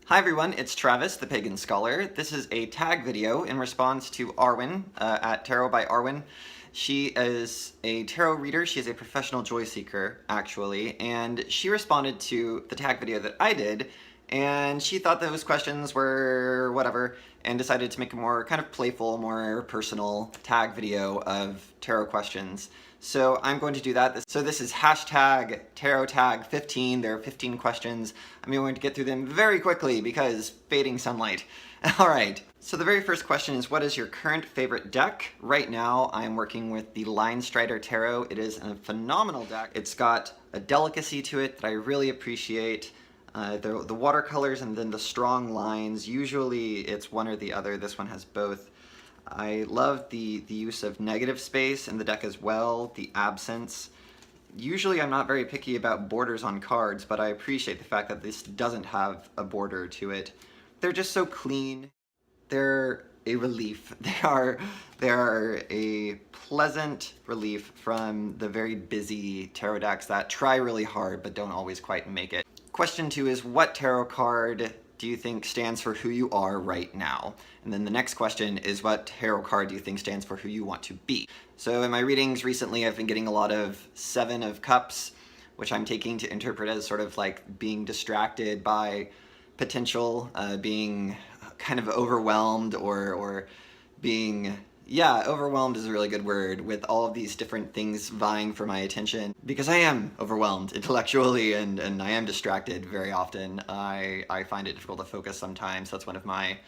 Hi everyone, it's Travis, the Pagan Scholar. This is a tag video in response to Arwen at Tarot by Arwen. She is a tarot reader, she is a professional joy seeker, actually, and she responded to the tag video that I did, and she thought those questions were whatever, and decided to make a more kind of playful, more personal tag video of tarot questions. So I'm going to do that. So this is hashtag tarot tag 15. There are 15 questions. I'm going to get through them very quickly because fading sunlight. All right. So the very first question is, what is your current favorite deck? Right now, I'm working with the Line Strider Tarot. It is a phenomenal deck. It's got a delicacy to it that I really appreciate. The watercolors and then the strong lines. Usually it's one or the other. This one has both. I love the use of negative space in the deck as well, the absence. Usually I'm not very picky about borders on cards, but I appreciate the fact that this doesn't have a border to it. They're just so clean. They're a relief. They are a pleasant relief from the very busy tarot decks that try really hard but don't always quite make it. Question 2 is, what tarot card do you think stands for who you are right now? And then the next question is, what tarot card do you think stands for who you want to be? So in my readings recently, I've been getting a lot of Seven of Cups, which I'm taking to interpret as sort of like being distracted by potential, being kind of overwhelmed or being, yeah, overwhelmed is a really good word, with all of these different things vying for my attention. Because I am overwhelmed intellectually and I am distracted very often. I find it difficult to focus sometimes. That's one of my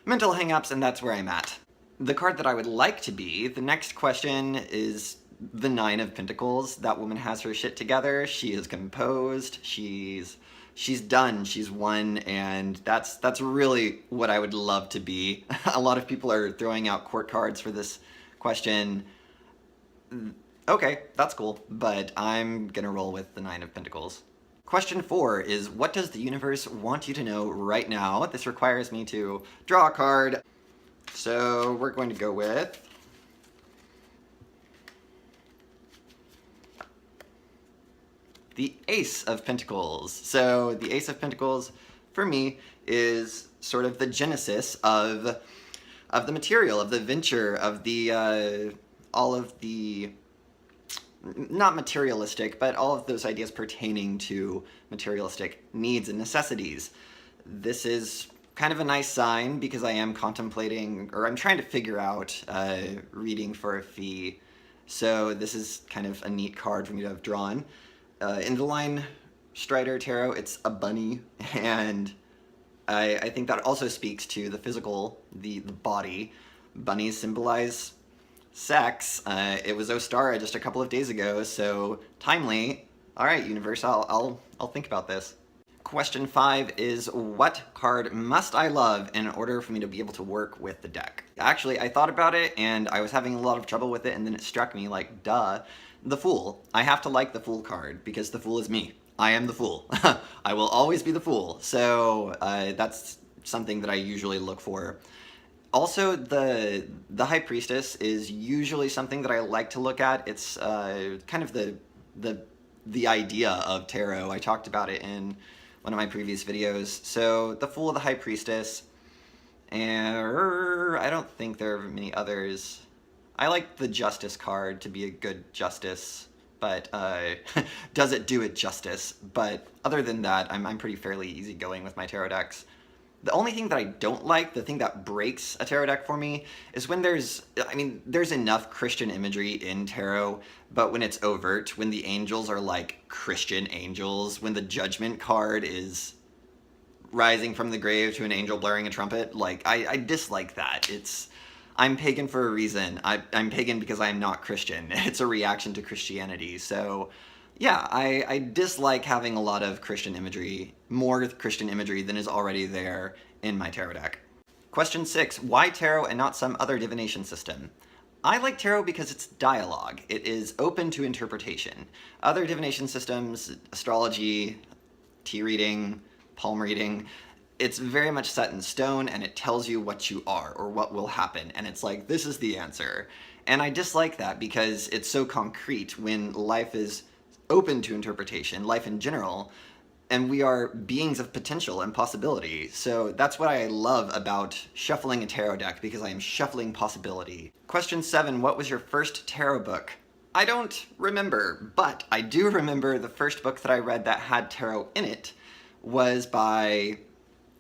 mental hang-ups, and that's where I'm at. The card that I would like to be, the next question is the Nine of Pentacles. That woman has her shit together. She is composed. She's done, she's won, and that's really what I would love to be. A lot of people are throwing out court cards for this question. Okay, that's cool, but I'm gonna roll with the Nine of Pentacles. Question 4 is, what does the universe want you to know right now? This requires me to draw a card, so we're going to go with the Ace of Pentacles. So the Ace of Pentacles, for me, is sort of the genesis of the material, of the venture, of the all of the, not materialistic, but all of those ideas pertaining to materialistic needs and necessities. This is kind of a nice sign because I am contemplating, or I'm trying to figure out reading for a fee. So this is kind of a neat card for me to have drawn. In the Line Strider Tarot, it's a bunny, and I think that also speaks to the physical, the body. Bunnies symbolize sex. It was Ostara just a couple of days ago, so timely. All right, universe, I'll think about this. Question 5 is, what card must I love in order for me to be able to work with the deck? Actually, I thought about it, and I was having a lot of trouble with it, and then it struck me like, duh. The Fool. I have to like the Fool card because the Fool is me. I am the Fool. I will always be the Fool. So that's something that I usually look for. Also, the High Priestess is usually something that I like to look at. It's kind of the idea of tarot. I talked about it in one of my previous videos. So the Fool of the High Priestess, and I don't think there are many others. I like the Justice card to be a good justice, but does it do it justice? But other than that, I'm pretty fairly easygoing with my tarot decks. The only thing that I don't like, the thing that breaks a tarot deck for me, is when there's enough Christian imagery in tarot, but when it's overt, when the angels are like Christian angels, when the Judgment card is rising from the grave to an angel blaring a trumpet, like, I dislike that. I'm pagan for a reason. I'm pagan because I am not Christian. It's a reaction to Christianity. So yeah, I dislike having a lot of Christian imagery, more Christian imagery than is already there in my tarot deck. Question 6, why tarot and not some other divination system? I like tarot because it's dialogue. It is open to interpretation. Other divination systems, astrology, tea reading, palm reading, it's very much set in stone, and it tells you what you are or what will happen, and it's like, this is the answer. And I dislike that because it's so concrete when life is open to interpretation, life in general, and we are beings of potential and possibility. So that's what I love about shuffling a tarot deck, because I am shuffling possibility. Question 7, what was your first tarot book? I don't remember, but I do remember the first book that I read that had tarot in it was by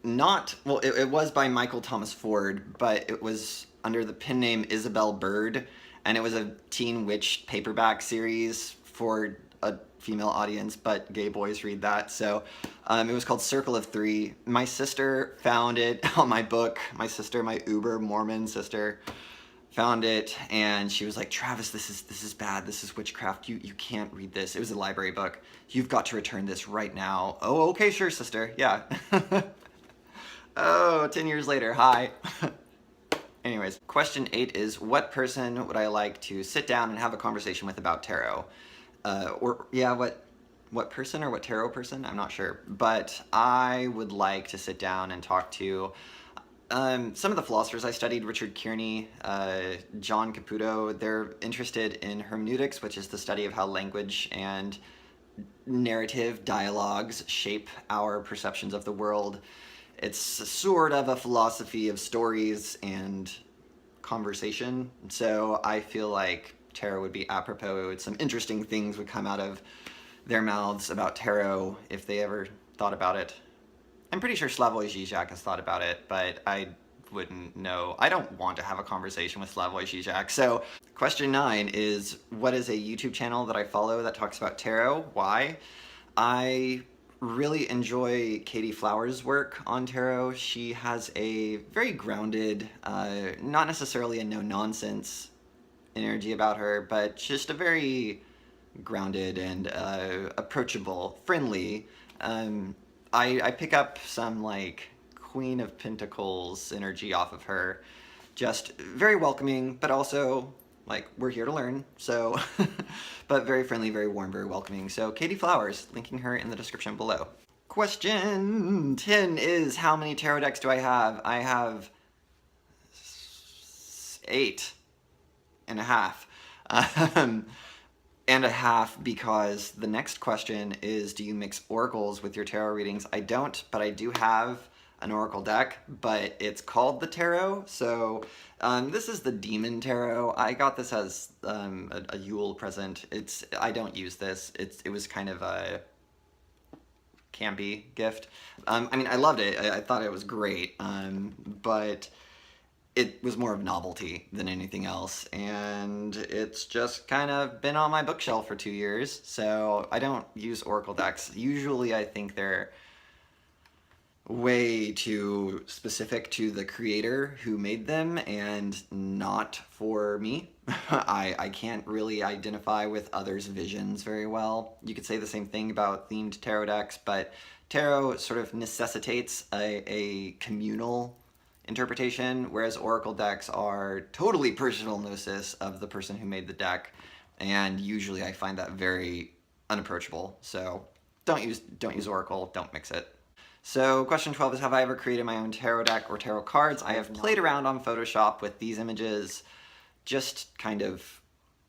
it was by Michael Thomas Ford, but it was under the pen name Isabel Bird, and it was a teen witch paperback series for a female audience, but gay boys read that. So it was called Circle of Three. My sister found it on my book. My sister, my uber Mormon sister, found it, and she was like, Travis, this is bad. This is witchcraft. You can't read this. It was a library book. You've got to return this right now. Oh, okay, sure, sister. Yeah. Oh, 10 years later. Hi. Anyways, question 8 is, what person would I like to sit down and have a conversation with about tarot? What person or what tarot person? I'm not sure. But I would like to sit down and talk to some of the philosophers I studied, Richard Kearney, John Caputo. They're interested in hermeneutics, which is the study of how language and narrative dialogues shape our perceptions of the world. It's sort of a philosophy of stories and conversation, so I feel like tarot would be apropos. Some interesting things would come out of their mouths about tarot if they ever thought about it. I'm pretty sure Slavoj Žižek has thought about it, but I wouldn't know. I don't want to have a conversation with Slavoj Žižek. So question 9 is, what is a YouTube channel that I follow that talks about tarot? Why? I really enjoy Katie Flowers' work on tarot. She has a very grounded, not necessarily a no-nonsense energy about her, but just a very grounded and approachable, friendly. I pick up some like Queen of Pentacles energy off of her. Just very welcoming, but also like, we're here to learn, so, but very friendly, very warm, very welcoming. So Katie Flowers, linking her in the description below. Question 10 is, how many tarot decks do I have? I have 8 and a half. And a half, because the next question is, do you mix oracles with your tarot readings? I don't, but I do have an oracle deck, but it's called the tarot. So this is the Demon Tarot. I got this as a Yule present. I don't use this. It was kind of a campy gift. I mean, I loved it. I thought it was great, but it was more of novelty than anything else, and it's just kind of been on my bookshelf for 2 years, so I don't use oracle decks. Usually I think they're way too specific to the creator who made them and not for me. I can't really identify with others' visions very well. You could say the same thing about themed tarot decks, but tarot sort of necessitates a communal interpretation, whereas oracle decks are totally personal gnosis of the person who made the deck, and usually I find that very unapproachable. So don't use oracle, don't mix it. So question 12 is, have I ever created my own tarot deck or tarot cards? I have played around on Photoshop with these images, just kind of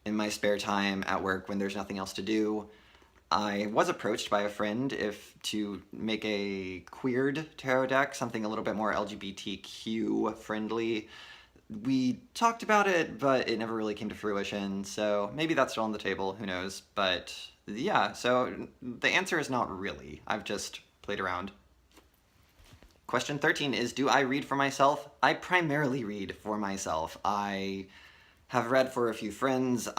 in my spare time at work when there's nothing else to do. I was approached by a friend to make a queered tarot deck, something a little bit more LGBTQ friendly. We talked about it, but it never really came to fruition, so maybe that's still on the table, who knows. But yeah, so the answer is not really. I've just played around. Question 13 is, do I read for myself? I primarily read for myself. I have read for a few friends.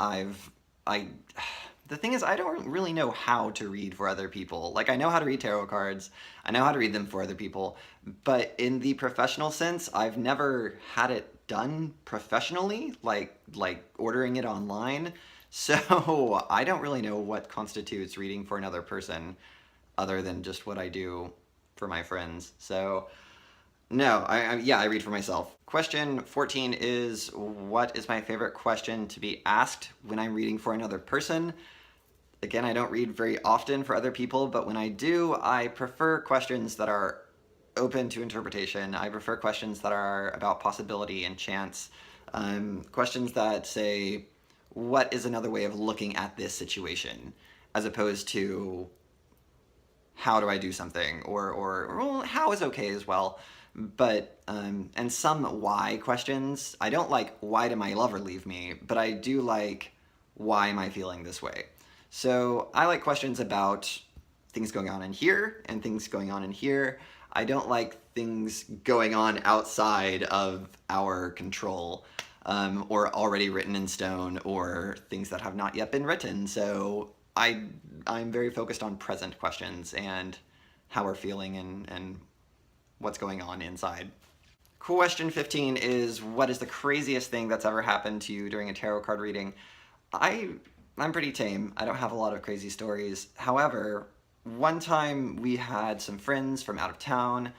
The thing is, I don't really know how to read for other people. Like, I know how to read tarot cards, I know how to read them for other people, but in the professional sense, I've never had it done professionally, like ordering it online. So I don't really know what constitutes reading for another person other than just what I do for my friends. So no, I read for myself. Question 14 is, what is my favorite question to be asked when I'm reading for another person? Again, I don't read very often for other people, but when I do, I prefer questions that are open to interpretation. I prefer questions that are about possibility and chance. Questions that say, what is another way of looking at this situation? As opposed to, how do I do something, or well, how is okay as well. But and some why questions. I don't like why did my lover leave me, but I do like why am I feeling this way. So I like questions about things going on in here and things going on in here. I don't like things going on outside of our control, or already written in stone, or things that have not yet been written. So I'm very focused on present questions and how we're feeling and what's going on inside. Question 15 is, what is the craziest thing that's ever happened to you during a tarot card reading? I'm pretty tame. I don't have a lot of crazy stories. However, one time we had some friends from out of town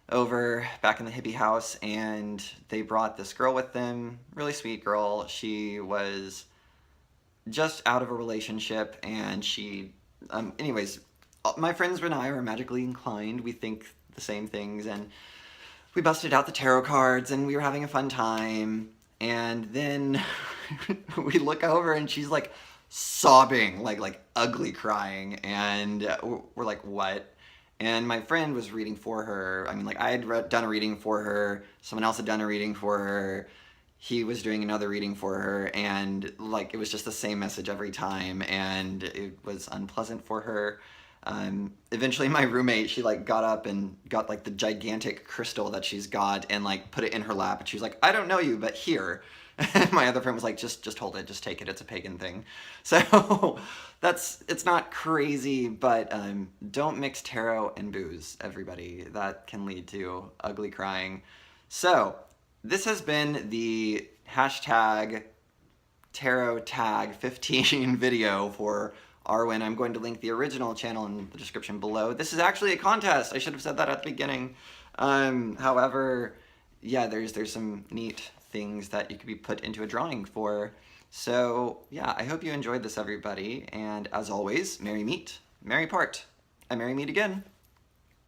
over back in the hippie house, and they brought this girl with them, really sweet girl. She was just out of a relationship, and anyways, my friends and I are magically inclined. We think the same things, and we busted out the tarot cards, and we were having a fun time. And then we look over, and she's like sobbing, like ugly crying, and we're like, what? And my friend was reading for her. I mean, like, I had done a reading for her, someone else had done a reading for her, he was doing another reading for her, and like it was just the same message every time, and it was unpleasant for her. Eventually my roommate, she like got up and got like the gigantic crystal that she's got and like put it in her lap, and she was like, I don't know you, but here. And my other friend was like, just hold it, just take it, it's a pagan thing. So it's not crazy, but don't mix tarot and booze, everybody. That can lead to ugly crying. So this has been the hashtag tarot tag 15 video for Arwen. I'm going to link the original channel in the description below. This is actually a contest. I should have said that at the beginning. However, yeah, there's some neat things that you could be put into a drawing for. So yeah, I hope you enjoyed this, everybody. And as always, merry meet, merry part, and merry meet again.